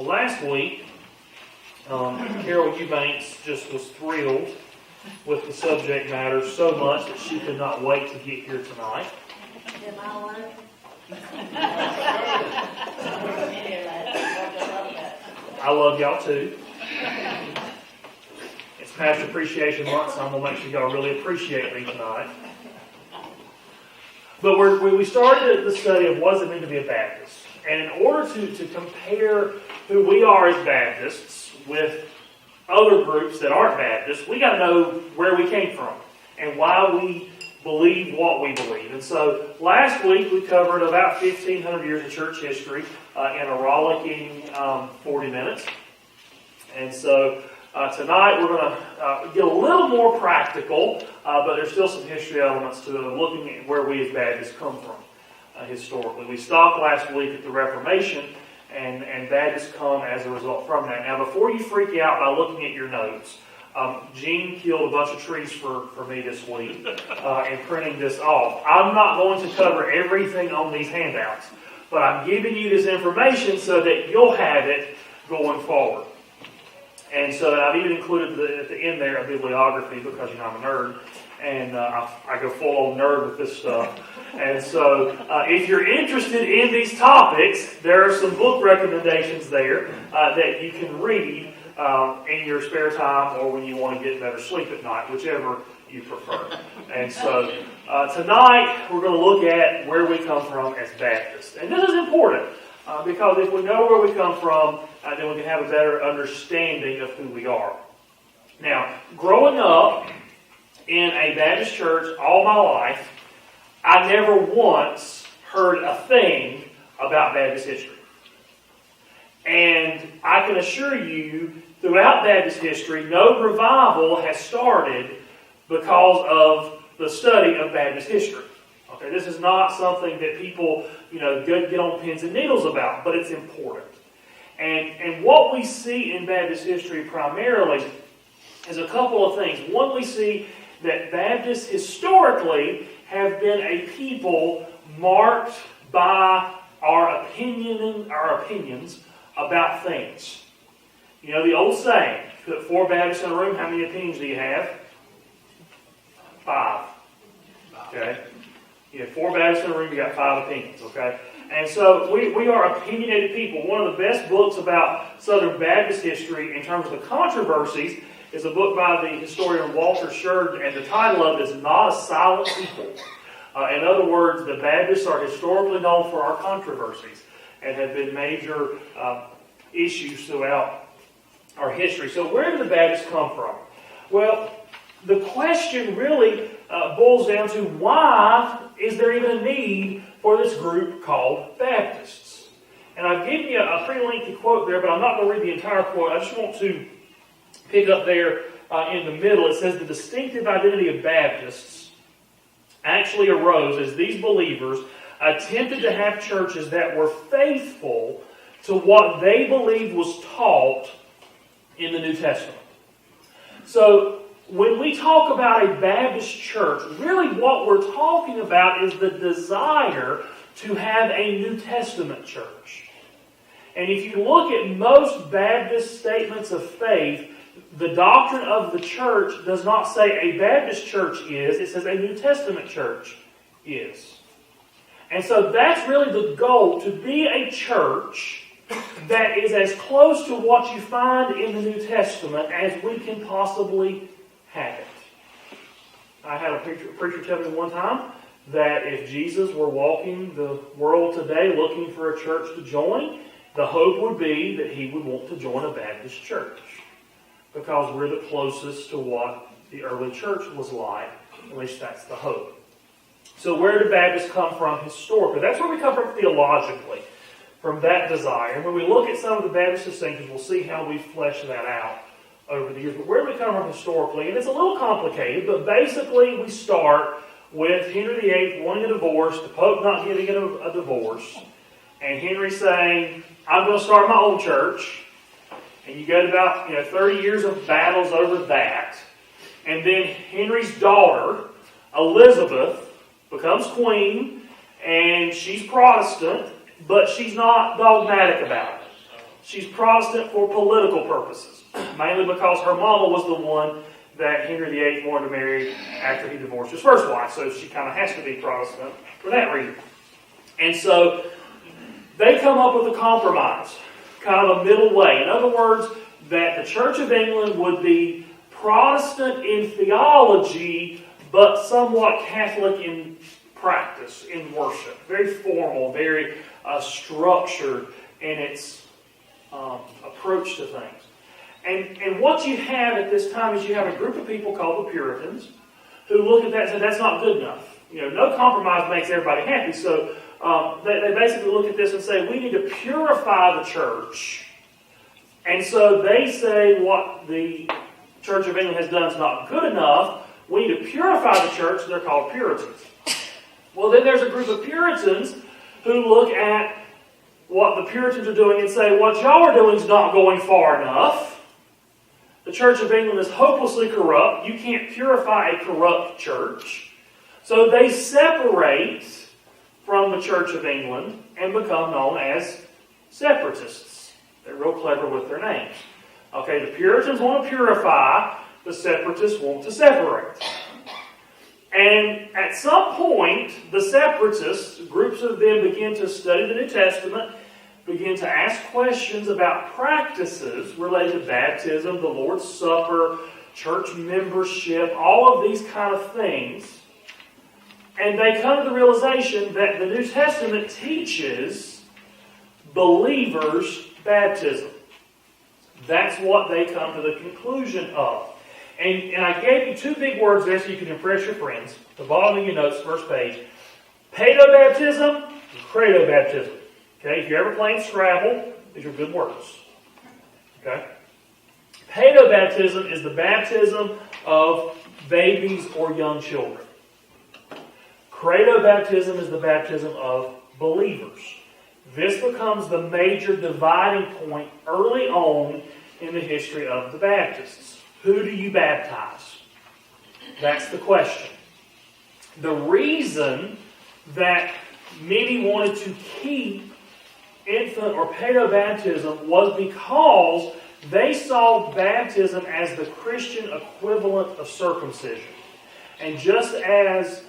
Well, last week, Carol Eubanks just was thrilled with the subject matter so much that she could not wait to get here tonight. Am I alone? I love y'all too. It's Pastor Appreciation Month, so I'm going to make sure y'all really appreciate me tonight. But we started the study of what does it mean to be a Baptist. And in order to compare who we are as Baptists with other groups that aren't Baptists, we got to know where we came from and why we believe what we believe. And so last week we covered about 1,500 years of church history in a rollicking 40 minutes. And so tonight we're going to get a little more practical, but there's still some history elements to it, looking at where we as Baptists come from historically. We stopped last week at the Reformation, and Baptists come as a result from that. Now, before you freak out by looking at your notes, Gene killed a bunch of trees for me this week in printing this off. I'm not going to cover everything on these handouts, but I'm giving you this information so that you'll have it going forward. And so I've even included at the end there a bibliography because I'm a nerd, and I go full on nerd with this stuff. And so if you're interested in these topics, there are some book recommendations there that you can read in your spare time or when you want to get better sleep at night, whichever you prefer. And so tonight we're going to look at where we come from as Baptists. And this is important because if we know where we come from, then we can have a better understanding of who we are. Now, growing up in a Baptist church all my life, I never once heard a thing about Baptist history. And I can assure you, throughout Baptist history, no revival has started because of the study of Baptist history. Okay, this is not something that people, get on pins and needles about, but it's important. And what we see in Baptist history primarily is a couple of things. One, we see that Baptists historically have been a people marked by our opinions about things. You know the old saying, put 4 Baptists in a room, how many opinions do you have? 5. Okay? You have 4 Baptists in a room, you got 5 opinions, okay? And so we are opinionated people. One of the best books about Southern Baptist history in terms of the controversies is a book by the historian Walter Sherd, and the title of it is Not a Silent People. In other words, the Baptists are historically known for our controversies and have been major issues throughout our history. So where do the Baptists come from? Well, the question really boils down to why is there even a need for this group called Baptists? And I've given you a pretty lengthy quote there, but I'm not going to read the entire quote. I just want to pick up there in the middle. It says, the distinctive identity of Baptists actually arose as these believers attempted to have churches that were faithful to what they believed was taught in the New Testament. So, when we talk about a Baptist church, really what we're talking about is the desire to have a New Testament church. And if you look at most Baptist statements of faith, the doctrine of the church does not say a Baptist church is, it says a New Testament church is. And so that's really the goal, to be a church that is as close to what you find in the New Testament as we can possibly have it. I had a preacher tell me one time that if Jesus were walking the world today looking for a church to join, the hope would be that he would want to join a Baptist church, because we're the closest to what the early church was like. At least that's the hope. So where do Baptists come from historically? That's where we come from theologically, from that desire. And when we look at some of the Baptist distinctions, we'll see how we flesh that out over the years. But where do we come from historically? And it's a little complicated, but basically we start with Henry VIII wanting a divorce, the Pope not giving it a divorce, and Henry saying, I'm going to start my own church. And you get about 30 years of battles over that. And then Henry's daughter, Elizabeth, becomes queen, and she's Protestant, but she's not dogmatic about it. she's Protestant for political purposes, mainly because her mama was the one that Henry VIII wanted to marry after he divorced his first wife. So she kind of has to be Protestant for that reason. And so they come up with a compromise, kind of a middle way. In other words, that the Church of England would be Protestant in theology, but somewhat Catholic in practice, in worship. Very formal, very structured in its approach to things. And what you have at this time is you have a group of people called the Puritans who look at that and say, that's not good enough. No compromise makes everybody happy. So they basically look at this and say, we need to purify the church. And so they say what the Church of England has done is not good enough. We need to purify the church. They're called Puritans. Well, then there's a group of Puritans who look at what the Puritans are doing and say, what y'all are doing is not going far enough. The Church of England is hopelessly corrupt. You can't purify a corrupt church. So they separate from the Church of England and become known as separatists. They're real clever with their names. Okay, the Puritans want to purify, the separatists want to separate. And at some point, the separatists, groups of them, begin to study the New Testament, begin to ask questions about practices related to baptism, the Lord's Supper, church membership, all of these kind of things. And they come to the realization that the New Testament teaches believers baptism. That's what they come to the conclusion of. And I gave you two big words there so you can impress your friends. The bottom of your notes, first page. Paedobaptism and credobaptism. Okay, if you're ever playing Scrabble, these are good words. Okay? Paedobaptism is the baptism of babies or young children. Credobaptism is the baptism of believers. This becomes the major dividing point early on in the history of the Baptists. Who do you baptize? That's the question. The reason that many wanted to keep infant or paedobaptism was because they saw baptism as the Christian equivalent of circumcision. And just as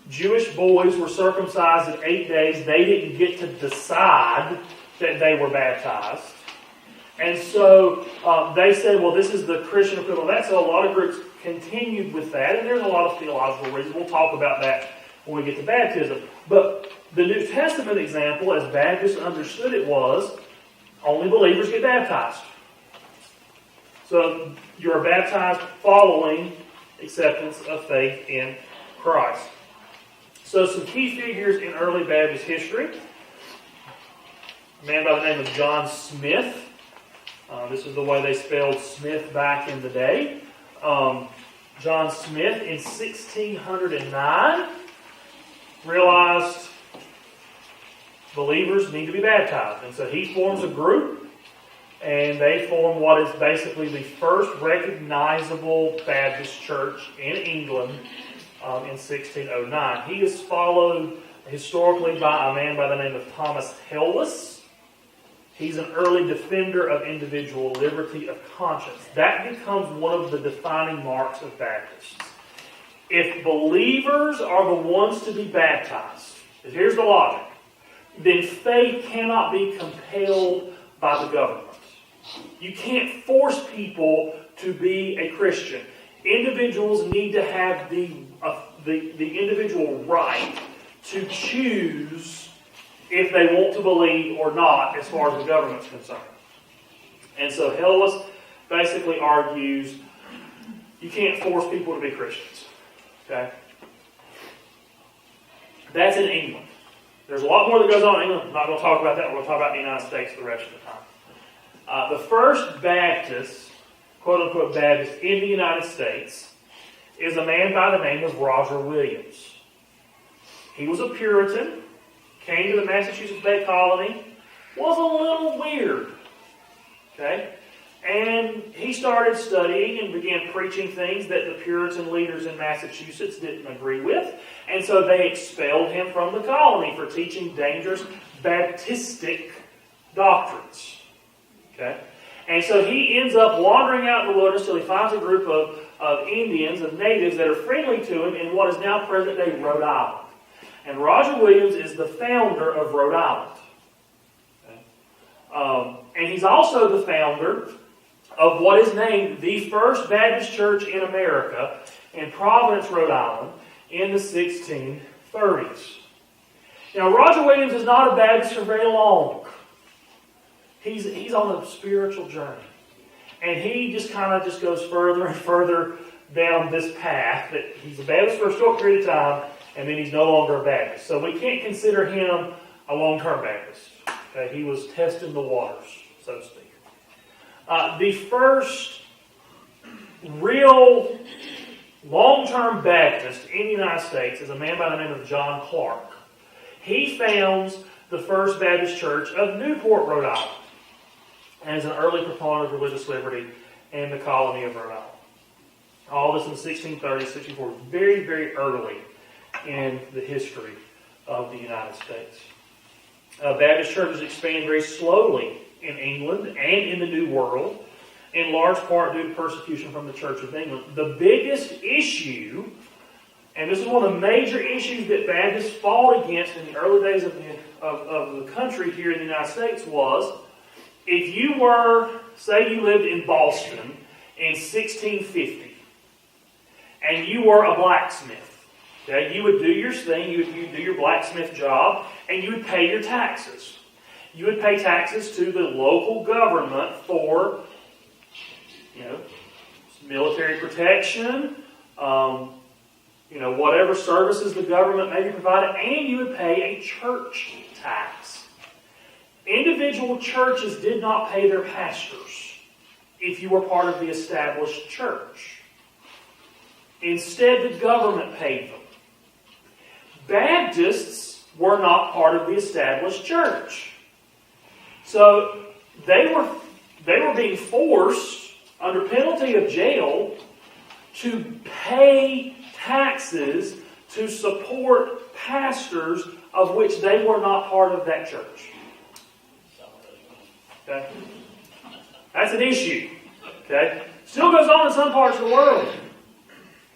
Jewish boys were circumcised at 8 days, they didn't get to decide that they were baptized. And so they said, well, this is the Christian equivalent of that. So a lot of groups continued with that. And there's a lot of theological reasons. We'll talk about that when we get to baptism. But the New Testament example, as Baptists understood it, was only believers get baptized. So you're baptized following acceptance of faith in Christ. So some key figures in early Baptist history. A man by the name of John Smith. This is the way they spelled Smith back in the day. John Smith in 1609 realized believers need to be baptized. And so he forms a group, and they form what is basically the first recognizable Baptist church in England in 1609. He is followed historically by a man by the name of Thomas Hellas. He's an early defender of individual liberty of conscience. That becomes one of the defining marks of Baptists. If believers are the ones to be baptized, here's the logic, then faith cannot be compelled by the government. You can't force people to be a Christian. Individuals need to have the individual right to choose if they want to believe or not, as far as the government's concerned. And so Hellas basically argues you can't force people to be Christians. Okay? That's in England. There's a lot more that goes on in England. I'm not going to talk about that. We're going to talk about the United States the rest of the time. The first Baptist, quote-unquote Baptist, in the United States is a man by the name of Roger Williams. He was a Puritan, came to the Massachusetts Bay Colony, was a little weird. Okay? And he started studying and began preaching things that the Puritan leaders in Massachusetts didn't agree with. And so they expelled him from the colony for teaching dangerous Baptistic doctrines. Okay? And so he ends up wandering out in the wilderness till he finds a group of Indians, of natives, that are friendly to him in what is now present-day Rhode Island. And Roger Williams is the founder of Rhode Island. Okay? And he's also the founder of what is named the First Baptist Church in America in Providence, Rhode Island, in the 1630s. Now, Roger Williams is not a Baptist for very long. He's on a spiritual journey. And he just kind of just goes further and further down this path that he's a Baptist for a short period of time, and then he's no longer a Baptist. So we can't consider him a long-term Baptist. Okay? He was testing the waters, so to speak. The first real long-term Baptist in the United States is a man by the name of John Clark. He founds the First Baptist Church of Newport, Rhode Island, and is an early proponent of religious liberty in the colony of Rhode Island. All this in the 1630s, 1640s, very, very early in the history of the United States. Baptist churches expand very slowly in England and in the New World, in large part due to persecution from the Church of England. The biggest issue, and this is one of the major issues that Baptists fought against in the early days of the country here in the United States, was if you were, say you lived in Boston in 1650, and you were a blacksmith, okay, you would do your thing, you would do your blacksmith job, and you would pay your taxes. You would pay taxes to the local government for, military protection, whatever services the government may be provided, and you would pay a church tax. Individual churches did not pay their pastors if you were part of the established church. Instead, the government paid them. Baptists were not part of the established church. So they were being forced, under penalty of jail, to pay taxes to support pastors of which they were not part of that church. Okay? That's an issue. Okay? Still goes on in some parts of the world.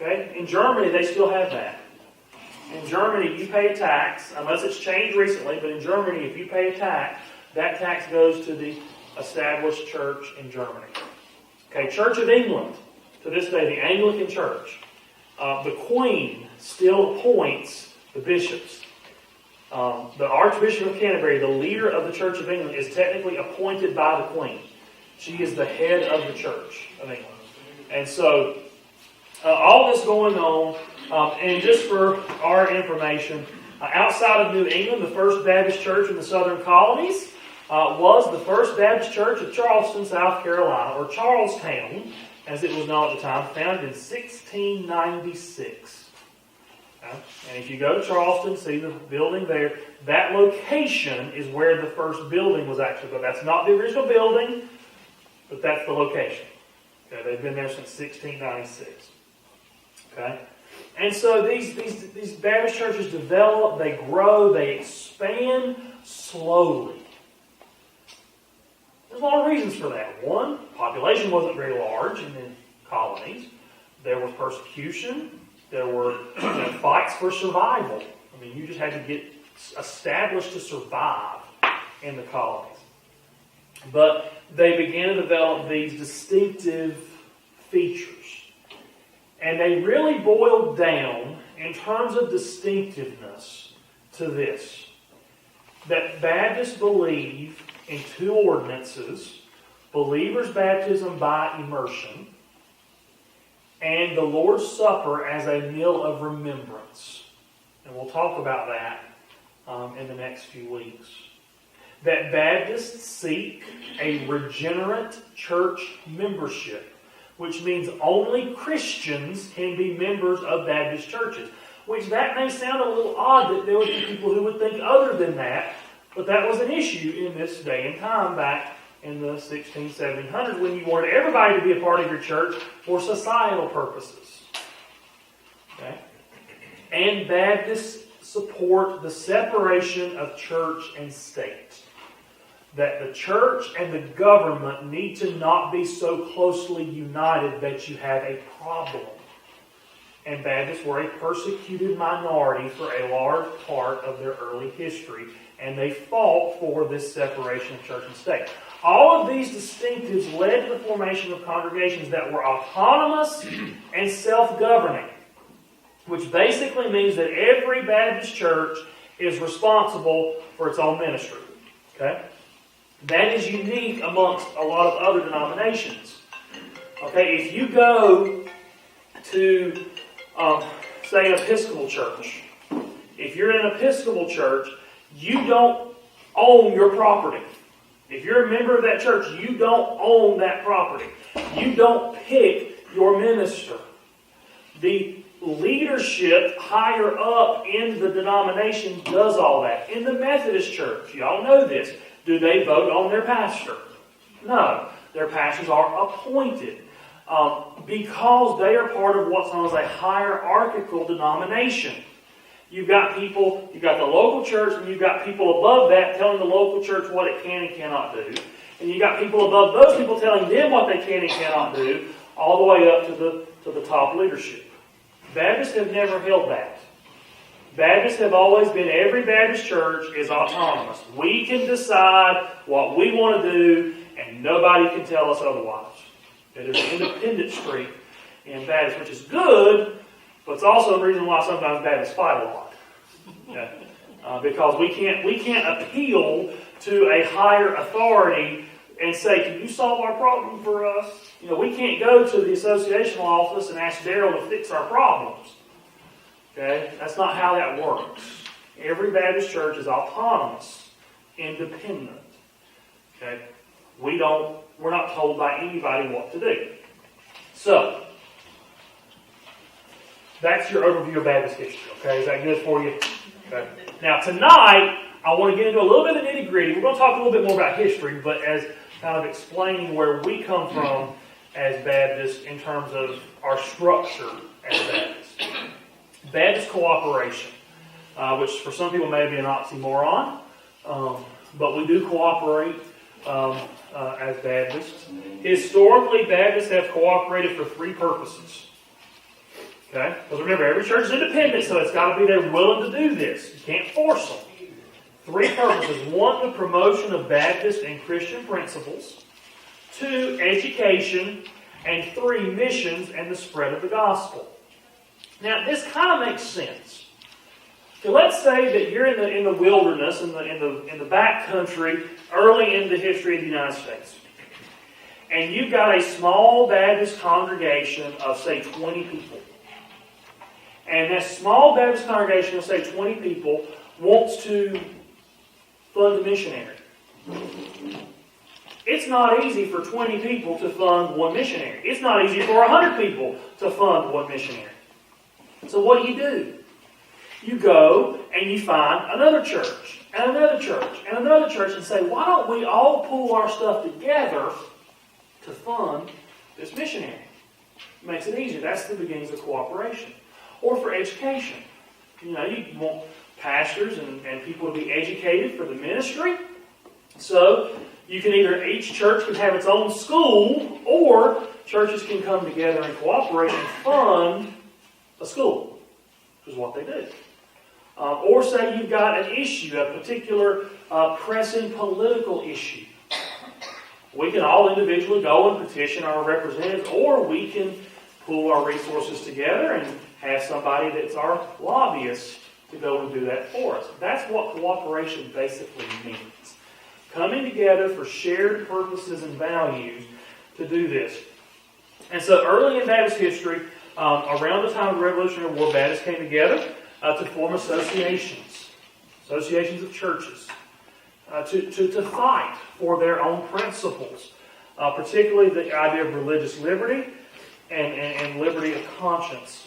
Okay? In Germany, they still have that. In Germany, you pay a tax, unless it's changed recently, but in Germany, if you pay a tax, that tax goes to the established church in Germany. Okay, Church of England, to this day, the Anglican Church, the Queen still appoints the bishops. The Archbishop of Canterbury, the leader of the Church of England, is technically appointed by the Queen. She is the head of the Church of England. And so, all this going on, and just for our information, outside of New England, the First Baptist Church in the Southern Colonies was the First Baptist Church of Charleston, South Carolina, or Charlestown, as it was known at the time, founded in 1696. And if you go to Charleston, see the building there, that location is where the first building was actually built. That's not the original building, but that's the location. Okay, they've been there since 1696. Okay? And so these Baptist churches develop, they grow, they expand slowly. There's a lot of reasons for that. One, population wasn't very large in the colonies. There was persecution. There were fights for survival. I mean, you just had to get established to survive in the colonies. But they began to develop these distinctive features. And they really boiled down, in terms of distinctiveness, to this. That Baptists believe in two ordinances: believer's baptism by immersion, and the Lord's Supper as a meal of remembrance. And we'll talk about that in the next few weeks. That Baptists seek a regenerate church membership, which means only Christians can be members of Baptist churches. Which that may sound a little odd that there would be people who would think other than that, but that was an issue in this day and time back in the 1600s, 1700s, when you wanted everybody to be a part of your church for societal purposes. Okay? And Baptists support the separation of church and state. that the church and the government need to not be so closely united that you have a problem. And Baptists were a persecuted minority for a large part of their early history, and they fought for this separation of church and state. All of these distinctives led to the formation of congregations that were autonomous and self-governing, which basically means that every Baptist church is responsible for its own ministry. Okay? That is unique amongst a lot of other denominations. Okay, if you go to, say, an Episcopal church, if you're in an Episcopal church, you don't own your property. If you're a member of that church, you don't own that property. You don't pick your minister. The leadership higher up in the denomination does all that. In the Methodist church, y'all know this. Do they vote on their pastor? No. Their pastors are appointed because they are part of what's known as a hierarchical denomination. You've got the local church, and you've got people above that telling the local church what it can and cannot do. And you've got people above those people telling them what they can and cannot do, all the way up to the top leadership. Baptists have never held that. Baptists have always been, every Baptist church is autonomous. We can decide what we want to do, and nobody can tell us otherwise. It is an independent streak in Baptists, which is good, but it's also the reason why sometimes Baptists fight a lot. Okay? Because we can't appeal to a higher authority and say, can you solve our problem for us? We can't go to the associational office and ask Daryl to fix our problems. Okay? That's not how that works. Every Baptist church is autonomous, independent. Okay? We're not told by anybody what to do. So, that's your overview of Baptist history. Okay? Is that good for you? Okay. Now, tonight, I want to get into a little bit of nitty-gritty. We're going to talk a little bit more about history, but as kind of explaining where we come from as Baptists in terms of our structure as Baptists. Baptist cooperation, which for some people may be an oxymoron, but we do cooperate as Baptists. Historically, Baptists have cooperated for three purposes. Okay? Because remember, every church is independent, so it's got to be they're willing to do this. You can't force them. Three purposes. One, the promotion of Baptist and Christian principles. Two, education. And three, missions and the spread of the gospel. Now, this kind of makes sense. So let's say that you're in the wilderness, in the back country, early in the history of the United States. And you've got a small Baptist congregation of, say, 20 people. And that small Baptist congregation of, say, 20 people wants to fund a missionary. It's not easy for 20 people to fund one missionary. It's not easy for 100 people to fund one missionary. So what do? You go and you find another church, and another church, and another church, and say, why don't we all pool our stuff together to fund this missionary? It makes it easier. That's the beginnings of cooperation. Or for education. You want pastors and people to be educated for the ministry. So you can each church can have its own school, or churches can come together and cooperate and fund a school, which is what they do. Or say you've got an issue, a particular pressing political issue. We can all individually go and petition our representatives, or we can pool our resources together and have somebody that's our lobbyist to go and do that for us. That's what cooperation basically means. Coming together for shared purposes and values to do this. And so early in Baptist history, around the time of the Revolutionary War, Baptists came together to form associations of churches, to fight for their own principles, particularly the idea of religious liberty and liberty of conscience,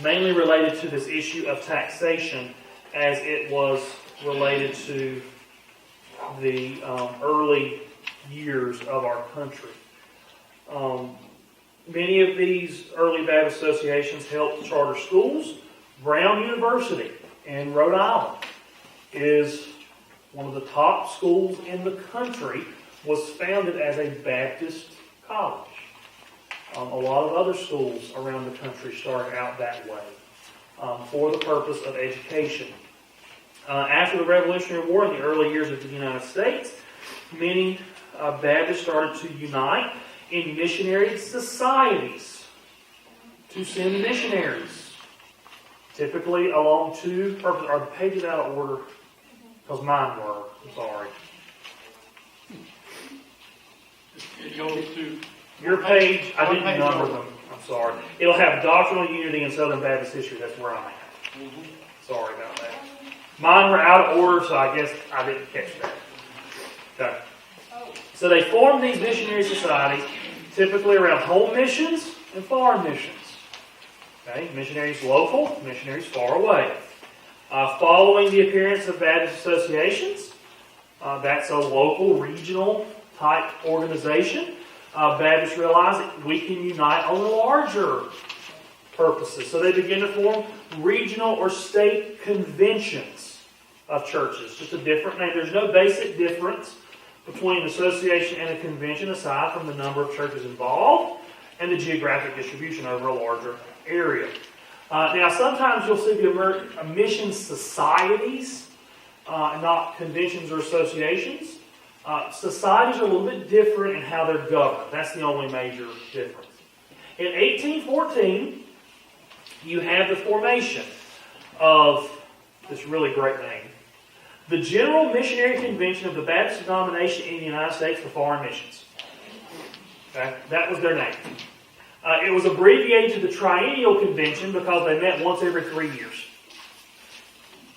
mainly related to this issue of taxation as it was related to the early years of our country. Many of these early Baptist associations helped charter schools. Brown University in Rhode Island is one of the top schools in the country, was founded as a Baptist college. A lot of other schools around the country started out that way for the purpose of education. After the Revolutionary War in the early years of the United States, many Baptists started to unite in missionary societies to send missionaries, typically along two purposes. Are the pages out of order? Because mine were. I'm sorry. It goes to Your page, I didn't number them. I'm sorry. It'll have Doctrinal Unity and Southern Baptist History. That's where I'm at. Sorry about that. Mine were out of order, so I guess I didn't catch that. Okay. So they formed these missionary societies, typically around home missions and foreign missions. Okay, missionaries local, missionaries far away. Following the appearance of Baptist associations, that's a local, regional type organization. Baptists realized that we can unite on larger purposes. So they begin to form regional or state conventions of churches. Just a different name. There's no basic difference between an association and a convention aside from the number of churches involved and the geographic distribution over a larger area. Now, sometimes you'll see the mission societies, not conventions or associations. Societies are a little bit different in how they're governed. That's the only major difference. In 1814, you have the formation of this really great name, the General Missionary Convention of the Baptist Denomination in the United States for Foreign Missions. Okay? That was their name. It was abbreviated to the Triennial Convention because they met once every 3 years.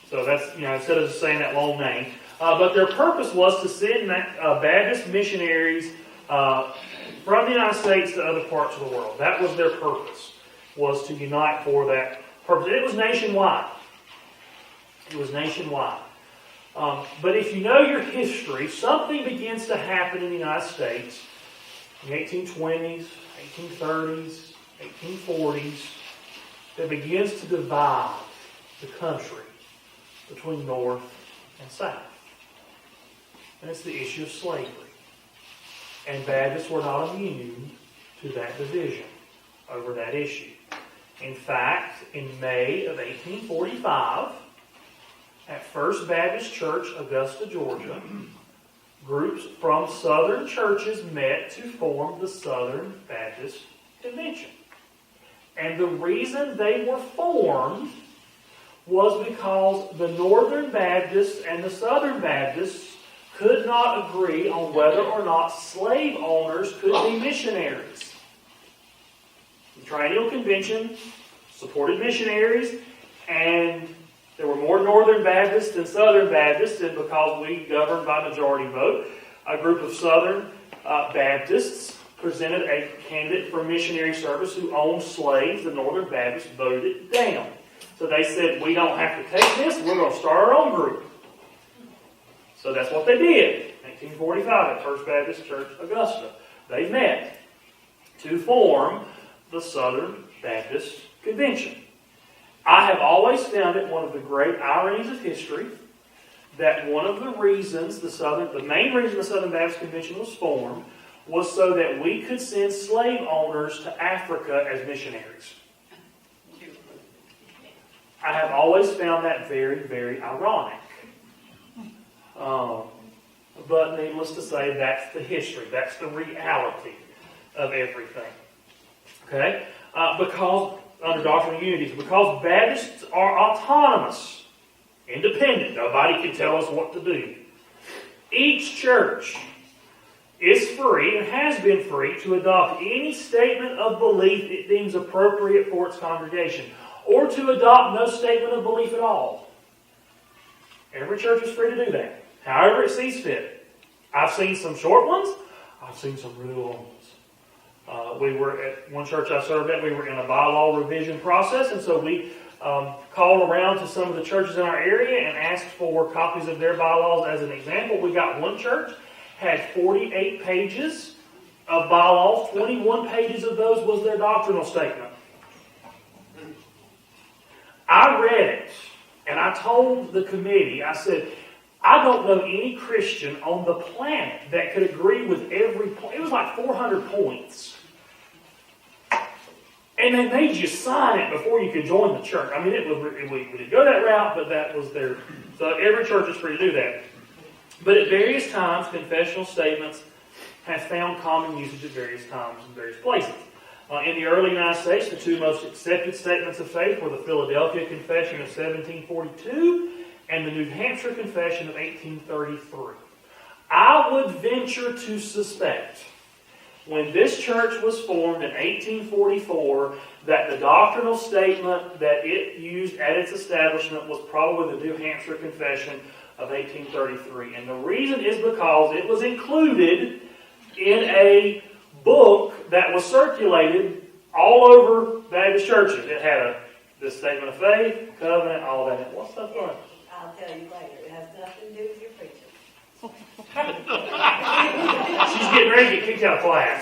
So that's, instead of just saying that long name. But their purpose was to send Baptist missionaries from the United States to other parts of the world. That was their purpose, was to unite for that purpose. And it was nationwide. It was nationwide. But if you know your history, something begins to happen in the United States in the 1820s, 1830s, 1840s, that begins to divide the country between North and South. And it's the issue of slavery. And Baptists were not immune to that division over that issue. In fact, in May of 1845, at First Baptist Church, Augusta, Georgia, groups from Southern churches met to form the Southern Baptist Convention. And the reason they were formed was because the Northern Baptists and the Southern Baptists could not agree on whether or not slave owners could be missionaries. The Triennial Convention supported missionaries, and there were more Northern Baptists than Southern Baptists, and because we governed by majority vote, a group of Southern Baptists presented a candidate for missionary service who owned slaves. The Northern Baptists voted it down. So they said, we don't have to take this, we're going to start our own group. So that's what they did. 1845 at First Baptist Church, Augusta. They met to form the Southern Baptist Convention. I have always found it one of the great ironies of history that one of the reasons the main reason the Southern Baptist Convention was formed was so that we could send slave owners to Africa as missionaries. I have always found that very, very ironic. But needless to say, that's the history. That's the reality of everything. Okay? Because, under doctrinal unity, because Baptists are autonomous, independent. Nobody can tell us what to do. Each church is free, and has been free, to adopt any statement of belief it deems appropriate for its congregation, or to adopt no statement of belief at all. Every church is free to do that, however it sees fit. I've seen some short ones. I've seen some really long ones. We were at one church I served at, we were in a bylaw revision process, and so we called around to some of the churches in our area and asked for copies of their bylaws as an example. We got one church, had 48 pages of bylaws. 21 pages of those was their doctrinal statement. I read it, and I told the committee, I said, I don't know any Christian on the planet that could agree with every point. It was like 400 points. And they made you sign it before you could join the church. I mean, we didn't go that route, but that was their... So every church is free to do that. But at various times, confessional statements have found common usage at various times in various places. In the early United States, the two most accepted statements of faith were the Philadelphia Confession of 1742 and the New Hampshire Confession of 1833. I would venture to suspect, when this church was formed in 1844, that the doctrinal statement that it used at its establishment was probably the New Hampshire Confession of 1833. And the reason is because it was included in a book that was circulated all over Baptist churches. It had the statement of faith, covenant, all that. What's that fun? I'll tell you later. It has nothing to do with your preaching. She's getting ready to get kicked out of class.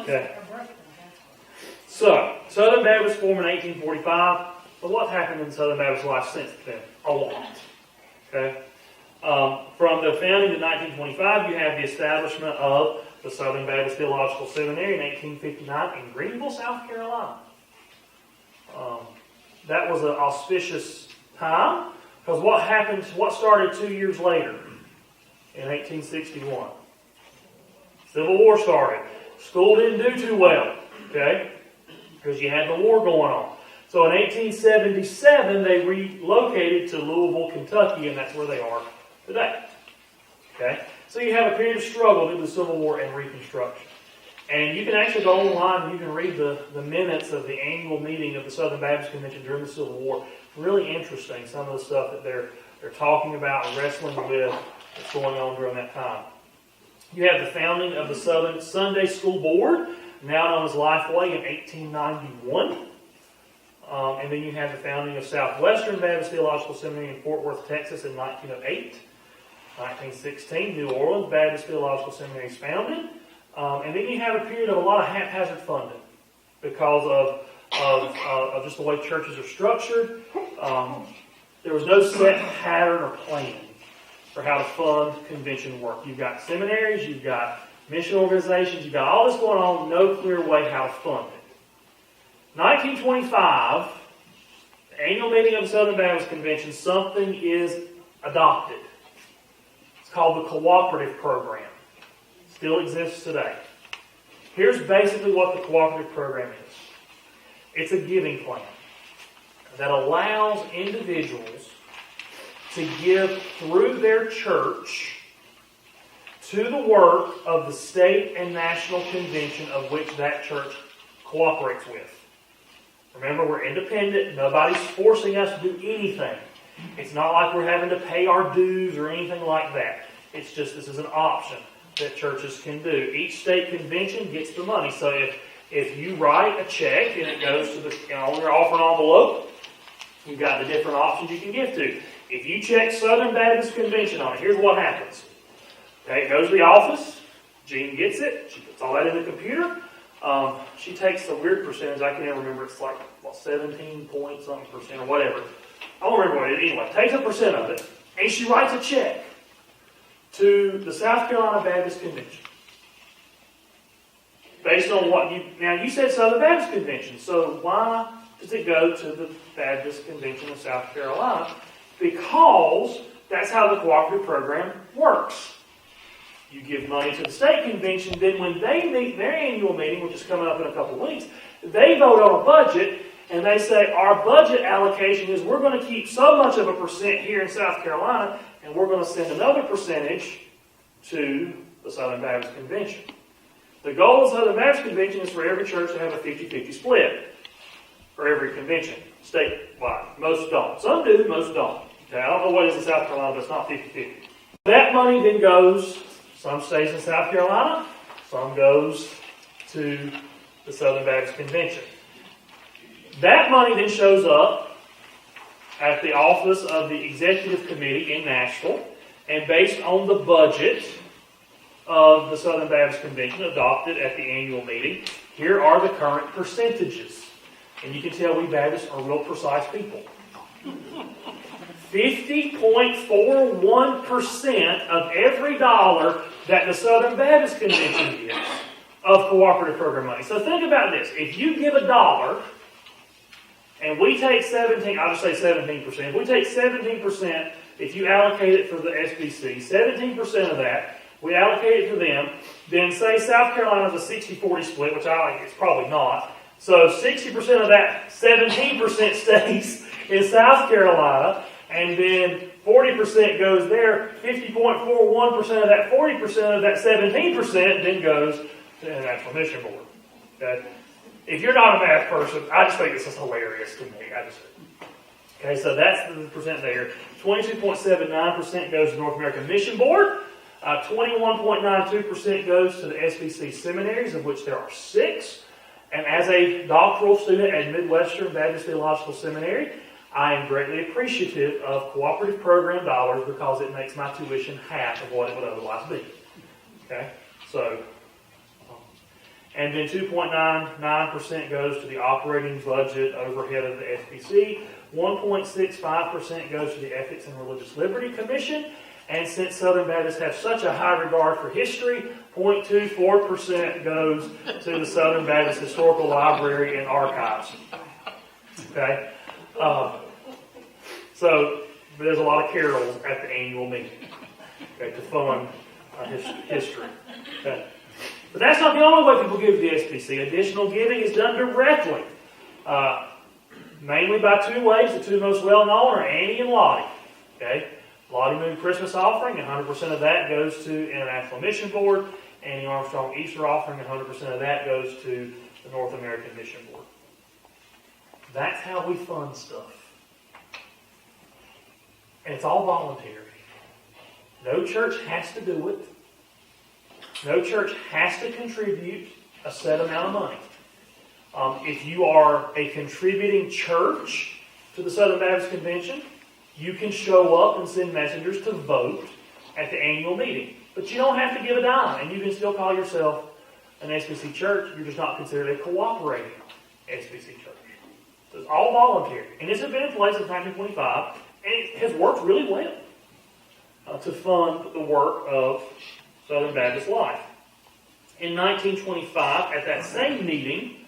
Okay. So, Southern Baptist formed in 1845. But what happened in Southern Baptist life since then? A lot. Okay. From the founding in 1925, you have the establishment of the Southern Baptist Theological Seminary in 1859 in Greenville, South Carolina. That was an auspicious time, because what started 2 years later in 1861? Civil War started. School didn't do too well, okay, because you had the war going on. So in 1877, they relocated to Louisville, Kentucky, and that's where they are today. Okay? So you have a period of struggle due to the Civil War and Reconstruction. And you can actually go online and you can read the minutes of the annual meeting of the Southern Baptist Convention during the Civil War. Really interesting, some of the stuff that they're talking about and wrestling with that's going on during that time. You have the founding of the Southern Sunday School Board, now known as Lifeway, in 1891. And then you have the founding of Southwestern Baptist Theological Seminary in Fort Worth, Texas in 1908. 1916, New Orleans Baptist Theological Seminary is founded. And then you have a period of a lot of haphazard funding because of just the way churches are structured. There was no set pattern or plan for how to fund convention work. You've got seminaries, you've got mission organizations, you've got all this going on, no clear way how to fund it. 1925, the annual meeting of the Southern Baptist Convention, something is adopted. It's called the Cooperative Program. It still exists today. Here's basically what the Cooperative Program is. It's a giving plan that allows individuals to give through their church to the work of the state and national convention of which that church cooperates with. Remember, we're independent. Nobody's forcing us to do anything. It's not like we're having to pay our dues or anything like that. It's just this is an option that churches can do. Each state convention gets the money. So if you write a check and it goes to on your offering envelope, you've got the different options you can give to. If you check Southern Baptist Convention on it, here's what happens. Okay, it goes to the office. Jean gets it. She puts all that in the computer. She takes a weird percentage. I can't even remember. It's like 17 point something percent or whatever. I don't remember what it is. Anyway, takes a percent of it, and she writes a check to the South Carolina Baptist Convention. Based on what you said Southern Baptist Convention, so why does it go to the Baptist Convention of South Carolina? Because that's how the cooperative program works. You give money to the state convention, then when they meet their annual meeting, which is coming up in a couple of weeks, they vote on a budget, and they say, our budget allocation is we're going to keep so much of a percent here in South Carolina, and we're going to send another percentage to the Southern Baptist Convention. The goal of the Southern Baptist Convention is for every church to have a 50-50 split for every convention, statewide. Most don't. Some do, most don't. Okay, I don't know what it is in South Carolina, but it's not 50-50. That money then goes, some stays in South Carolina, some goes to the Southern Baptist Convention. That money then shows up at the office of the Executive Committee in Nashville, and based on the budget of the Southern Baptist Convention adopted at the annual meeting, here are the current percentages. And you can tell we Baptists are real precise people. 50.41% of every dollar that the Southern Baptist Convention gives of cooperative program money. So think about this. If you give $1 and we take 17, I'll just say 17%. If we take 17%, if you allocate it for the SBC, 17% of that, we allocate it to them, then say South Carolina's a 60-40 split, which I think it's probably not. So 60% of that 17% stays in South Carolina, and then 40% goes there. 50.41% of that 40% of that 17% then goes to the National Mission Board. Okay? If you're not a math person, I just think this is hilarious to me. Okay, so that's the percent there. 22.79% goes to the North American Mission Board. 21.92% goes to the SBC seminaries, of which there are 6. And as a doctoral student at Midwestern Baptist Theological Seminary, I am greatly appreciative of cooperative program dollars because it makes my tuition half of what it would otherwise be. Okay? So, and then 2.99% goes to the operating budget overhead of the SBC. 1.65% goes to the Ethics and Religious Liberty Commission. And since Southern Baptists have such a high regard for history, 0.24% goes to the Southern Baptist Historical Library and Archives. Okay? So there's a lot of carols at the annual meeting, okay, to fund history. Okay? But that's not the only way people give to the SBC. Additional giving is done directly, mainly by 2 ways. The 2 most well-known are Annie and Lottie. Okay? Lottie Moon Christmas offering, 100% of that goes to International Mission Board. Annie Armstrong Easter offering, 100% of that goes to the North American Mission Board. That's how we fund stuff. And it's all voluntary. No church has to do it. No church has to contribute a set amount of money. If you are a contributing church to the Southern Baptist Convention, you can show up and send messengers to vote at the annual meeting. But you don't have to give a dime, and you can still call yourself an SBC church. You're just not considered a cooperating SBC church. So it's all voluntary. And this has been in place since 1925, and it has worked really well to fund the work of Southern Baptist life. In 1925, at that same meeting,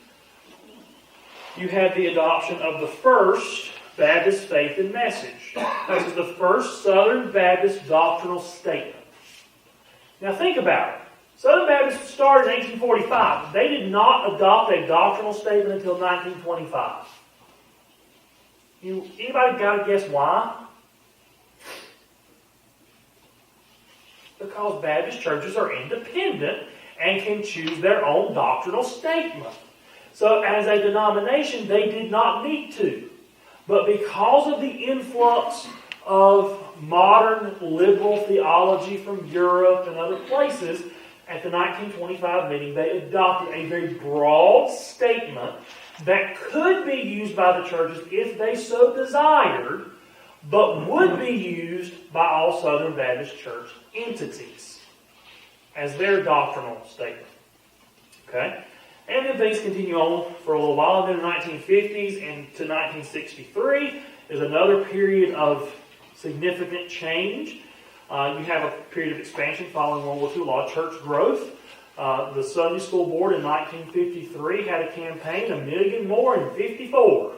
you had the adoption of the first Baptist Faith and Message. This is the first Southern Baptist doctrinal statement. Now think about it. Southern Baptists started in 1845. They did not adopt a doctrinal statement until 1925. Anybody got to guess why? Because Baptist churches are independent and can choose their own doctrinal statement. So as a denomination, they did not need to. But because of the influx of modern liberal theology from Europe and other places, at the 1925 meeting, they adopted a very broad statement that could be used by the churches if they so desired, but would be used by all Southern Baptist church entities as their doctrinal statement. Okay? And then things continue on for a little while. Then in the 1950s and to 1963 is another period of significant change. You have a period of expansion following World War II, a lot of church growth. The Sunday School Board in 1953 had a campaign, 1 million more in 54.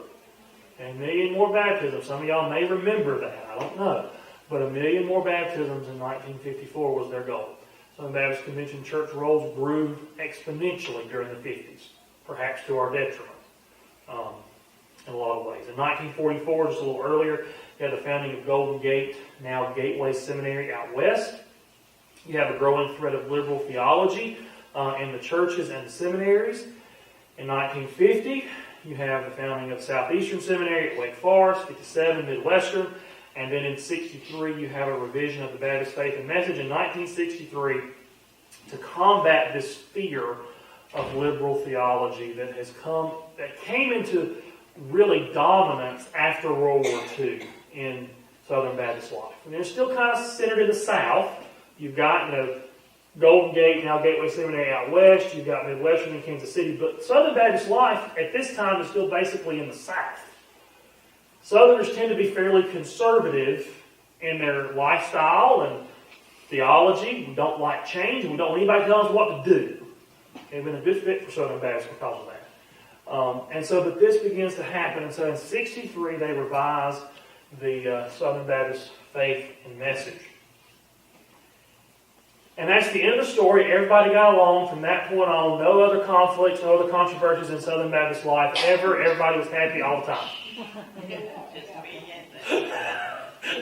And 1 million more baptisms. Some of y'all may remember that. I don't know. But 1 million more baptisms in 1954 was their goal. Southern Baptist Convention church rolls grew exponentially during the 50s, perhaps to our detriment in a lot of ways. In 1944, just a little earlier, you had the founding of Golden Gate, now Gateway Seminary out west. You have a growing thread of liberal theology in the churches and the seminaries. In 1950, you have the founding of Southeastern Seminary at Wake Forest, 57 Midwestern, and then in 63 you have a revision of the Baptist Faith and Message in 1963 to combat this fear of liberal theology that came into really dominance after World War II in Southern Baptist life. And they're still kind of centered in the South. You've got, Golden Gate, now Gateway Seminary out west. You've got Midwestern in Kansas City. But Southern Baptist life at this time is still basically in the South. Southerners tend to be fairly conservative in their lifestyle and theology. We don't like change. We don't want anybody telling us what to do. They've been a good fit for Southern Baptists because of that. But this begins to happen. And so in 63, they revised the Southern Baptist faith and message. And that's the end of the story. Everybody got along from that point on. No other conflicts, no other controversies in Southern Baptist life ever. Everybody was happy all the time.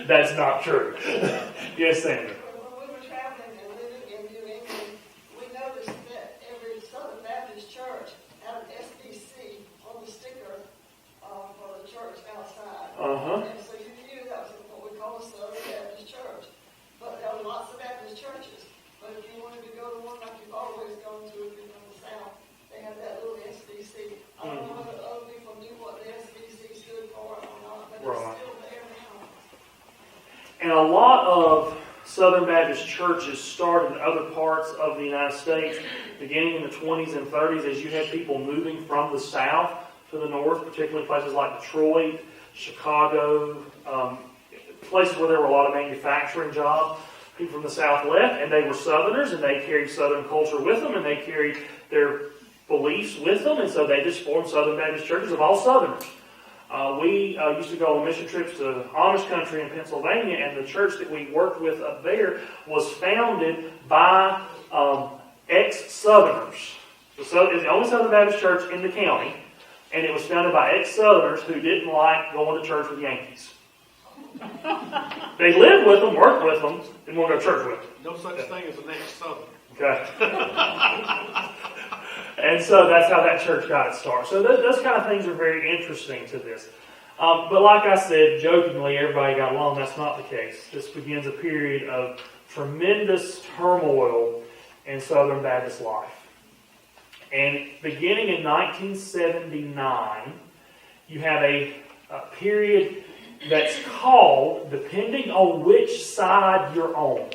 That's not true. Yes, Sandra. When we were traveling and living in New England, we noticed that every Southern Baptist church had an SBC on the sticker for the church outside. And so you knew that was what we call a Southern Baptist church. But there were lots of Baptist churches. But if you wanted to go to one like you've always gone to if you're from the South, they had that little SBC. I don't know whether other people knew what the SBC stood for or not, but it's still there now. And a lot of Southern Baptist churches started in other parts of the United States, beginning in the 20s and 30s, as you had people moving from the South to the North, particularly places like Detroit, Chicago, places where there were a lot of manufacturing jobs. People from the South left, and they were Southerners, and they carried Southern culture with them, and they carried their beliefs with them, and so they just formed Southern Baptist churches of all Southerners. We used to go on mission trips to Amish country in Pennsylvania, and the church that we worked with up there was founded by ex-Southerners. It's the only Southern Baptist church in the county, and it was founded by ex-Southerners who didn't like going to church with Yankees. They lived with them, worked with them, didn't want to go to church with them. No such thing as an ex-Southern. Okay. And so that's how that church got its start. So those kind of things are very interesting to this. But like I said, jokingly, everybody got along. That's not the case. This begins a period of tremendous turmoil in Southern Baptist life. And beginning in 1979, you have a period that's called, depending on which side you're on,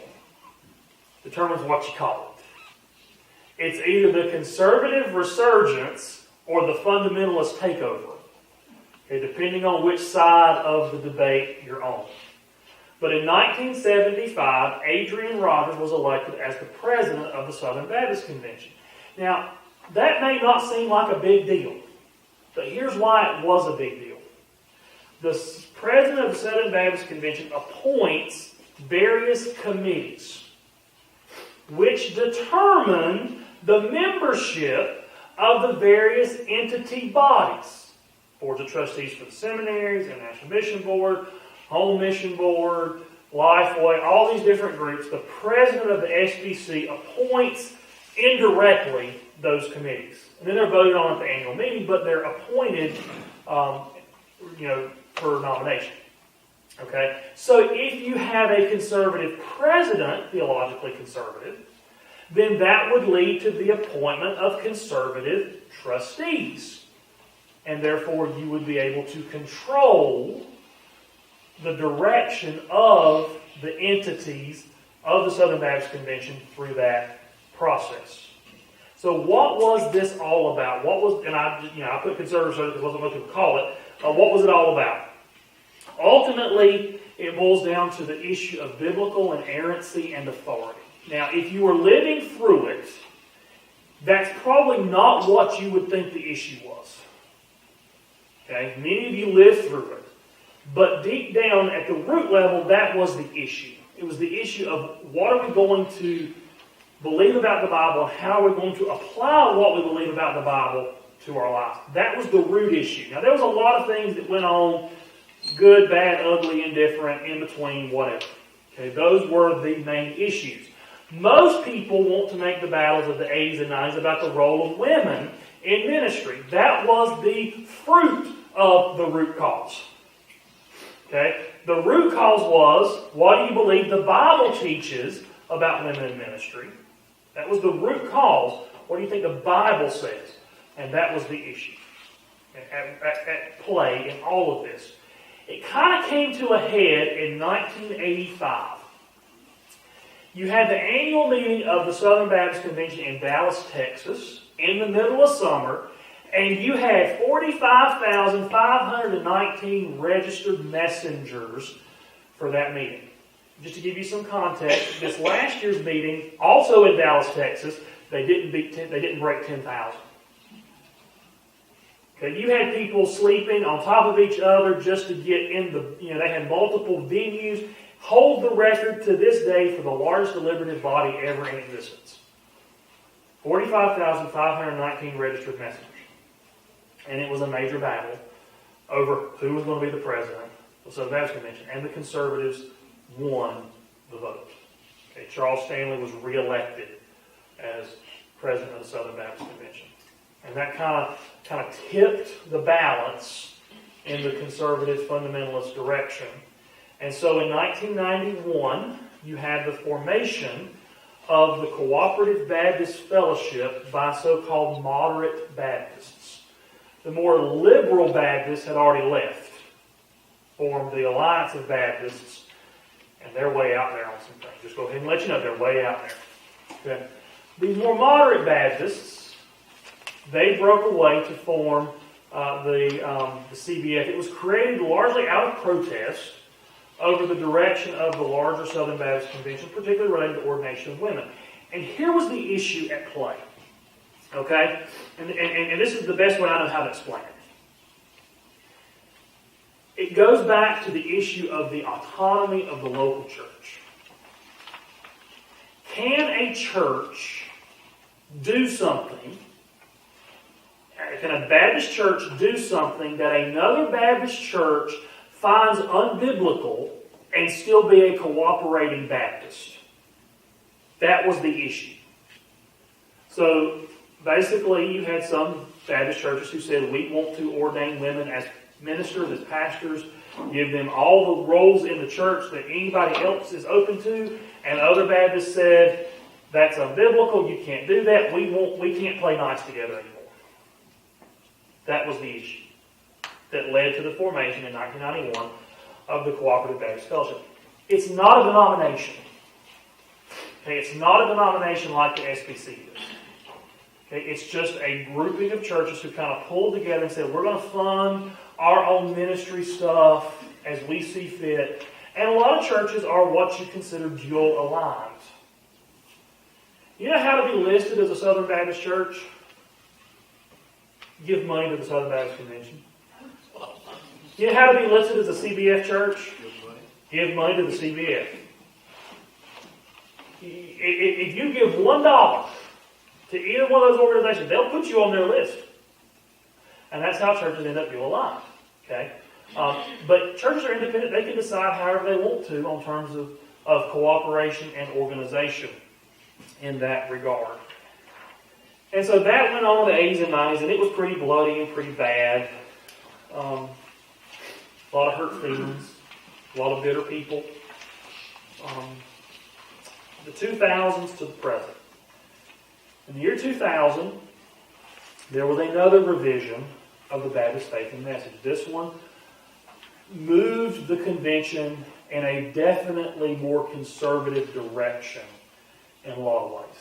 determines what you call it. It's either the conservative resurgence or the fundamentalist takeover. Okay, depending on which side of the debate you're on. But in 1975, Adrian Rogers was elected as the president of the Southern Baptist Convention. Now, that may not seem like a big deal, but here's why it was a big deal. The president of the Southern Baptist Convention appoints various committees which determine the membership of the various entity bodies. Boards of trustees for the seminaries, International Mission Board, Home Mission Board, Lifeway, all these different groups. The president of the SBC appoints indirectly those committees. And then they're voted on at the annual meeting, but they're appointed for nomination. Okay? So if you have a conservative president, theologically conservative, then that would lead to the appointment of conservative trustees. And therefore you would be able to control the direction of the entities of the Southern Baptist Convention through that process. So what was this all about? What was, and I put conservative because that's what most people call it. What was it all about? Ultimately, it boils down to the issue of biblical inerrancy and authority. Now, if you were living through it, that's probably not what you would think the issue was. Okay? Many of you lived through it. But deep down at the root level, that was the issue. It was the issue of what are we going to believe about the Bible and how are we going to apply what we believe about the Bible to our lives. That was the root issue. Now, there was a lot of things that went on, good, bad, ugly, indifferent, in between, whatever. Okay, those were the main issues. Most people want to make the battles of the 80s and 90s about the role of women in ministry. That was the fruit of the root cause. Okay? The root cause was, what do you believe the Bible teaches about women in ministry? That was the root cause. What do you think the Bible says? And that was the issue at play in all of this. It kind of came to a head in 1985. You had the annual meeting of the Southern Baptist Convention in Dallas, Texas, in the middle of summer, And you had 45,519 registered messengers for that meeting. Just to give you some context, this last year's meeting, also in Dallas, Texas, they didn't break 10,000. Okay, you had people sleeping on top of each other just to get in they had multiple venues, hold the record to this day for the largest deliberative body ever in existence. 45,519 registered messengers. And it was a major battle over who was going to be the president of the Southern Baptist Convention. And the conservatives won the vote. Okay, Charles Stanley was reelected as president of the Southern Baptist Convention. And that kind of tipped the balance in the conservative fundamentalist direction. And so in 1991, you had the formation of the Cooperative Baptist Fellowship by so-called moderate Baptists. The more liberal Baptists had already left, formed the Alliance of Baptists, and they're way out there on some things. Just go ahead and let you know they're way out there. Okay. These more moderate Baptists, they broke away to form the CBF. It was created largely out of protest over the direction of the larger Southern Baptist Convention, particularly related to ordination of women. And here was the issue at play. Okay? And this is the best way I know how to explain it. It goes back to the issue of the autonomy of the local church. Can a church do something? Can a Baptist church do something that another Baptist church finds unbiblical and still be a cooperating Baptist? That was the issue. So basically, you had some Baptist churches who said, we want to ordain women as ministers, as pastors, give them all the roles in the church that anybody else is open to. And other Baptists said, that's unbiblical, you can't do that, we can't play nice together anymore. That was the issue that led to the formation in 1991 of the Cooperative Baptist Fellowship. It's not a denomination. Okay, it's not a denomination like the SBC is. Okay, it's just a grouping of churches who kind of pulled together and said, we're going to fund our own ministry stuff as we see fit. And a lot of churches are what you consider dual aligned. You know how to be listed as a Southern Baptist church? Give money to the Southern Baptist Convention. You know how to be listed as a CBF church? Give money to the CBF. If you give $1 to either one of those organizations, they'll put you on their list. And that's how churches end up being aligned. Okay? But churches are independent. They can decide however they want to on terms of cooperation and organization in that regard. And so that went on in the 80s and 90s, and it was pretty bloody and pretty bad. A lot of hurt feelings, a lot of bitter people. The 2000s to the present. In the year 2000, there was another revision of the Baptist Faith and Message. This one moved the convention in a definitely more conservative direction in a lot of ways.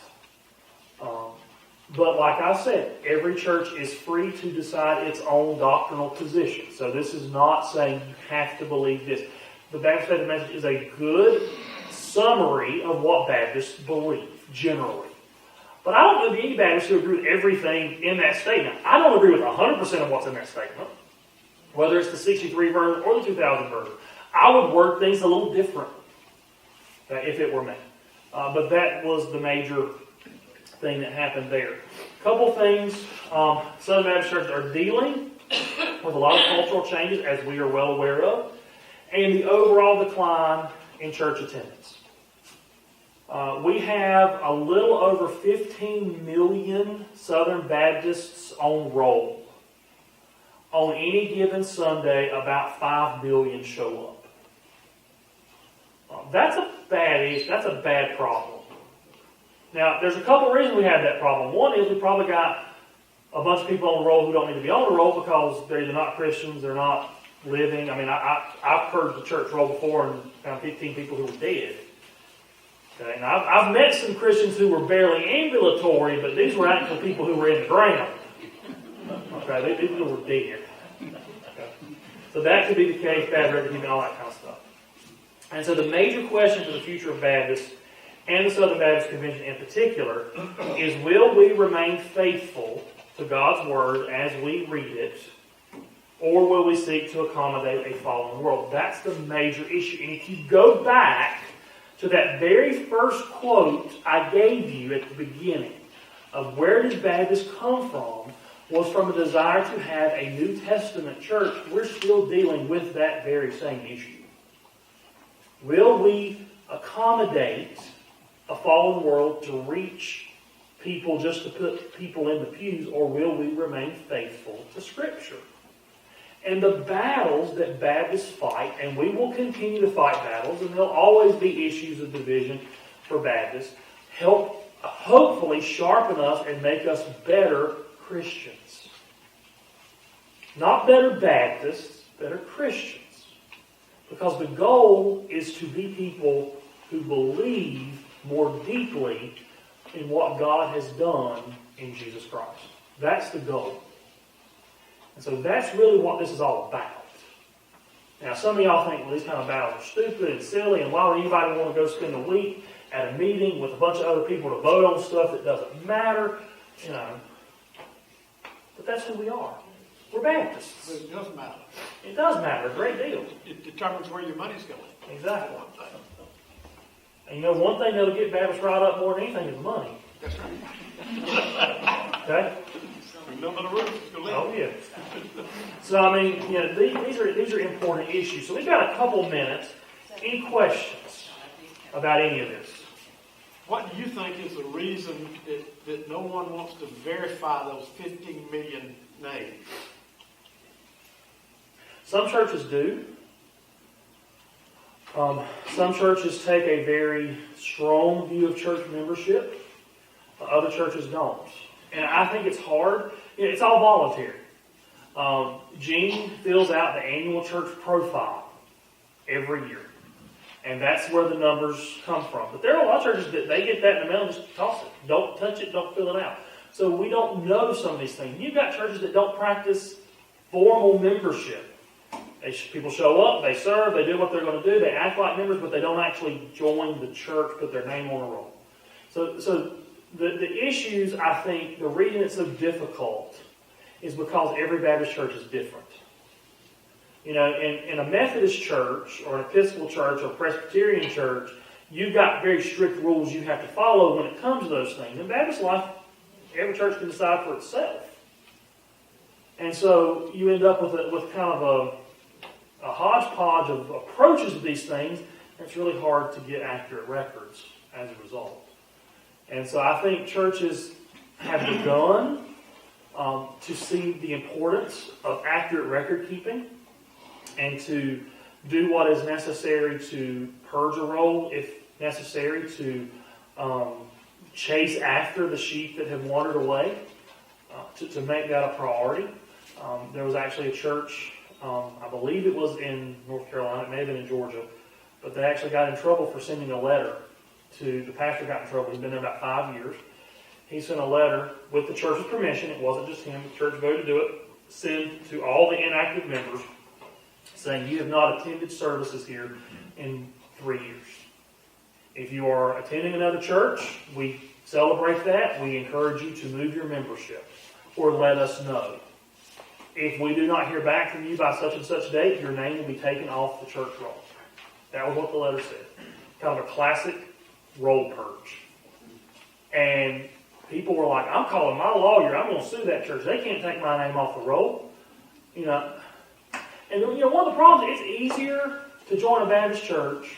But like I said, every church is free to decide its own doctrinal position. So this is not saying you have to believe this. The Baptist Faith and Message is a good summary of what Baptists believe, generally. But I don't know any Baptists who agree with everything in that statement. I don't agree with 100% of what's in that statement, whether it's the 63 version or the 2000 version. I would word things a little differently if it were me. But that was the major thing that happened there. A couple things. Southern Baptist churches are dealing with a lot of cultural changes, as we are well aware of, and the overall decline in church attendance. We have a little over 15 million Southern Baptists on roll. On any given Sunday, about 5 million show up. That's a bad problem. Now, there's a couple of reasons we have that problem. One is we probably got a bunch of people on the roll who don't need to be on the roll because they're either not Christians, they're not living. I mean, I've heard the church roll before and found 15 people who were dead. Okay, and I've met some Christians who were barely ambulatory, but these were actual people who were in the ground. Okay, these people were dead. Okay. So that could be the case, bad record keeping, all that kind of stuff. And so the major question for the future of Baptists, and the Southern Baptist Convention in particular, is will we remain faithful to God's Word as we read it, or will we seek to accommodate a fallen world? That's the major issue. And if you go back to that very first quote I gave you at the beginning of where did Baptists come from, was from a desire to have a New Testament church. We're still dealing with that very same issue. Will we accommodate a fallen world to reach people just to put people in the pews, or will we remain faithful to Scripture? And the battles that Baptists fight, and we will continue to fight battles, and there'll always be issues of division for Baptists, help hopefully sharpen us and make us better Christians. Not better Baptists, better Christians. Because the goal is to be people who believe more deeply in what God has done in Jesus Christ. That's the goal. And so that's really what this is all about. Now, some of y'all think, well, these kind of battles are stupid and silly, and why would anybody want to go spend a week at a meeting with a bunch of other people to vote on stuff that doesn't matter? You know. But that's who we are. We're Baptists. But it does matter. It does matter a great deal. It determines where your money's going. Exactly. And you know, one thing that'll get Baptists riled up more than anything is money. That's right. Okay? Remember the rules. Oh, yeah. So, I mean, you know, these are important issues. So we've got a couple minutes. Any questions about any of this? What do you think is the reason that no one wants to verify those 15 million names? Some churches do. Some churches take a very strong view of church membership. Other churches don't. And I think it's hard. You know, it's all voluntary. Gene fills out the annual church profile every year. And that's where the numbers come from. But there are a lot of churches that they get that in the mail and just toss it. Don't touch it, don't fill it out. So we don't know some of these things. You've got churches that don't practice formal membership. People show up, they serve, they do what they're going to do, they act like members, but they don't actually join the church, put their name on a roll. So the issues, I think, the reason it's so difficult is because every Baptist church is different. You know, in a Methodist church, or an Episcopal church, or a Presbyterian church, you've got very strict rules you have to follow when it comes to those things. In Baptist life, every church can decide for itself. And so you end up with kind of a hodgepodge of approaches to these things, and it's really hard to get accurate records as a result. And so I think churches have begun to see the importance of accurate record keeping and to do what is necessary to purge a roll, if necessary, to chase after the sheep that have wandered away, to make that a priority. There was actually a church, I believe it was in North Carolina, it may have been in Georgia, but they actually got in trouble for sending a letter to, the pastor got in trouble, he'd been there about 5 years. He sent a letter with the church's permission, it wasn't just him, the church voted to do it, send to all the inactive members, saying you have not attended services here in 3 years. If you are attending another church, we celebrate that, we encourage you to move your membership, or let us know. If we do not hear back from you by such and such date, your name will be taken off the church roll. That was what the letter said. Kind of a classic roll purge. And people were like, I'm calling my lawyer, I'm going to sue that church. They can't take my name off the roll. You know, and you know, one of the problems is it's easier to join a Baptist church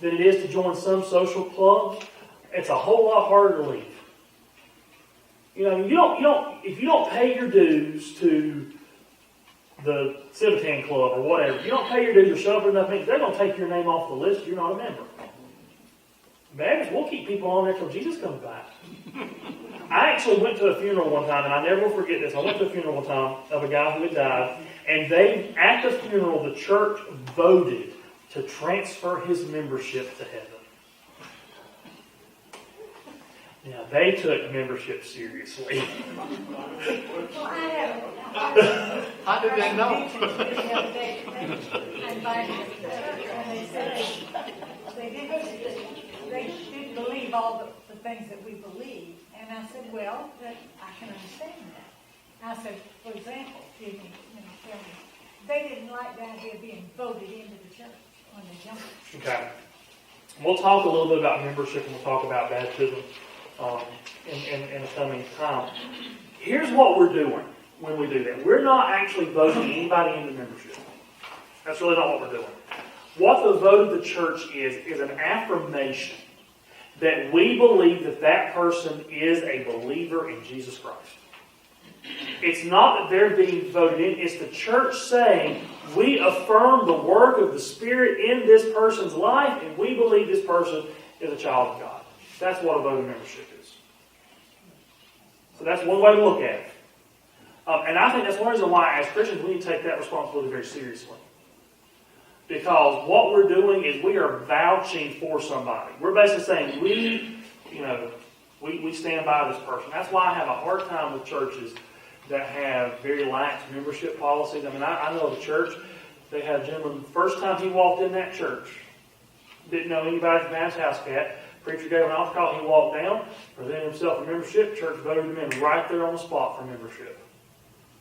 than it is to join some social club. It's a whole lot harder to leave. You know, if you don't pay your dues to the Civitan Club or whatever, if you don't pay your dues or show up for enough meetings, they're going to take your name off the list. You're not a member. Baptists, we'll keep people on there till Jesus comes back. I actually went to a funeral one time, and I never will forget this. I went to a funeral one time of a guy who had died, and at the funeral, the church voted to transfer his membership to heaven. Yeah, they took membership seriously. Well, I have. How did they know? I invited them to church, and they said they didn't believe all the things that we believe. And I said, well, I can understand that. I said, for example, tell me, they didn't like the idea of being voted into the church when they jumped. Okay. We'll talk a little bit about membership and we'll talk about baptism in the coming time. Here's what we're doing when we do that. We're not actually voting anybody into membership. That's really not what we're doing. What the vote of the church is an affirmation that we believe that person is a believer in Jesus Christ. It's not that they're being voted in. It's the church saying, we affirm the work of the Spirit in this person's life, and we believe this person is a child of God. That's what a vote of membership is. So that's one way to look at it. And I think that's one reason why, as Christians, we need to take that responsibility very seriously. Because what we're doing is we are vouching for somebody. We're basically saying, we stand by this person. That's why I have a hard time with churches that have very lax membership policies. I mean, I know of a church, they had a gentleman, the first time he walked in that church, didn't know anybody from Man's House Cat. Preacher gave an altar call, he walked down, presented himself for membership, church voted him in right there on the spot for membership.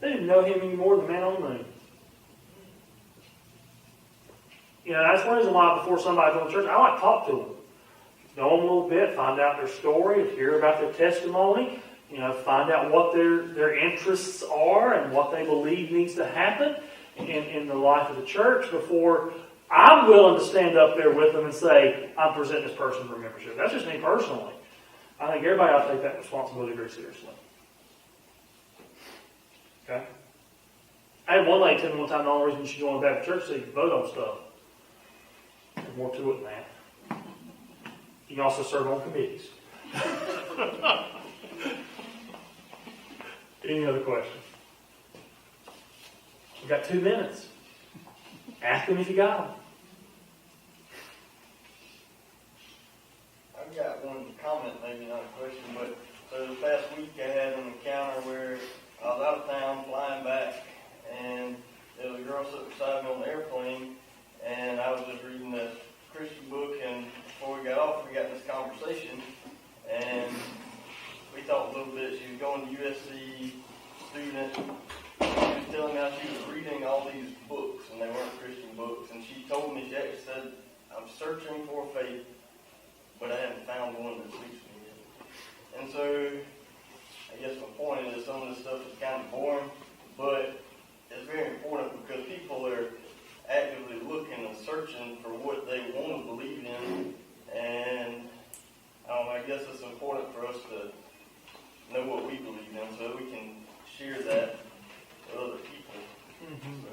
They didn't know him any more than the man on the moon. That's one reason why before somebody goes to church, I like to talk to them. Know them a little bit, find out their story, hear about their testimony, find out what their interests are and what they believe needs to happen in the life of the church before I'm willing to stand up there with them and say, I'm presenting this person for membership. That's just me personally. I think everybody ought to take that responsibility very seriously. Okay? I had one lady tell me one time the only reason you should join a Baptist church is so you can vote on stuff. There's more to it than that. You can also serve on committees. Any other questions? We've got 2 minutes. Ask them if you got them. I've got one comment, maybe not a question, but so the past week I had an encounter where I was out of town flying back, and there was a girl sitting beside me on the airplane, and I was just reading this Christian book, and before we got off, we got in this conversation, and we talked a little bit. She was going to USC student. She was telling me how she was reading all these books, and they weren't Christian books, and she told me, she actually said, I'm searching for faith, but I haven't found one that suits me yet. And so, I guess my point is some of this stuff is kind of boring, but it's very important because people are actively looking and searching for what they want to believe in, and I guess it's important for us to know what we believe in so we can share that with other people. Mm-hmm.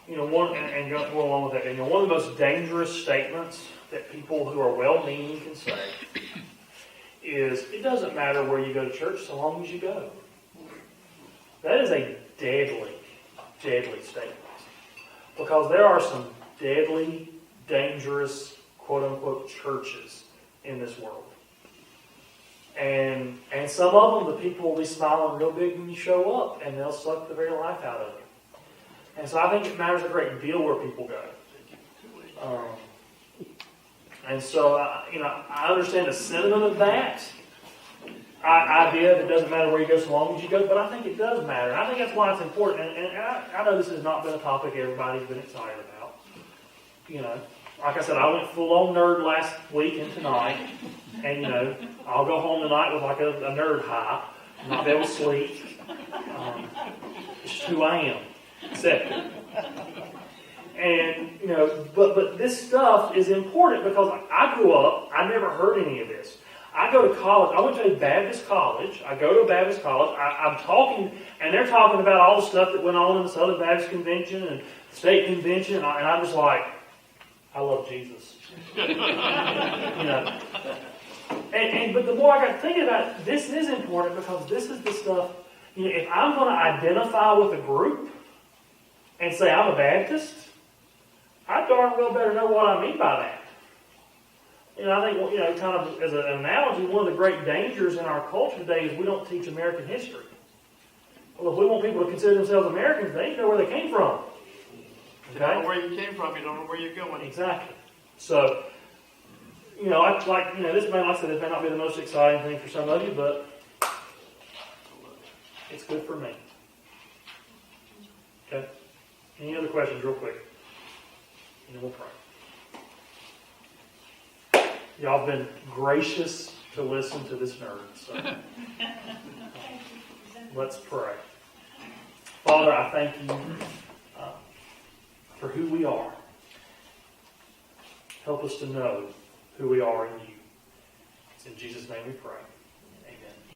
And go along with that, one of the most dangerous statements that people who are well-meaning can say is, it doesn't matter where you go to church so long as you go. That is a deadly, deadly statement. Because there are some deadly, dangerous, quote-unquote, churches in this world. And some of them, the people will be smiling real big when you show up, and they'll suck the very life out of you. And so I think it matters a great deal where people go. And so, I understand the sentiment of that idea that it doesn't matter where you go so long as you go, but I think it does matter. And I think that's why it's important. And I know this has not been a topic everybody's been excited about. Like I said, I went full-on nerd last week and tonight. And, I'll go home tonight with like a nerd high. Not be able to sleep. It's just who I am. Accept it. And, but this stuff is important because I grew up, I never heard any of this. I go to college, I went to a Baptist college, I'm talking, and they're talking about all the stuff that went on in the Southern Baptist Convention and State Convention, and I'm just like, I love Jesus. But the more I got thinking about it, this is important because this is the stuff, if I'm going to identify with a group and say I'm a Baptist, I darn well better know what I mean by that. I think, kind of as an analogy, one of the great dangers in our culture today is we don't teach American history. Well, if we want people to consider themselves Americans, they need to know where they came from. You don't know where you came from, you don't know where you're going. Exactly. So, this may, like I said, this may not be the most exciting thing for some of you, but it's good for me. Okay? Any other questions real quick? And then we'll pray. Y'all have been gracious to listen to this nerd. So let's pray. Father, I thank you for who we are. Help us to know who we are in you. It's in Jesus' name we pray.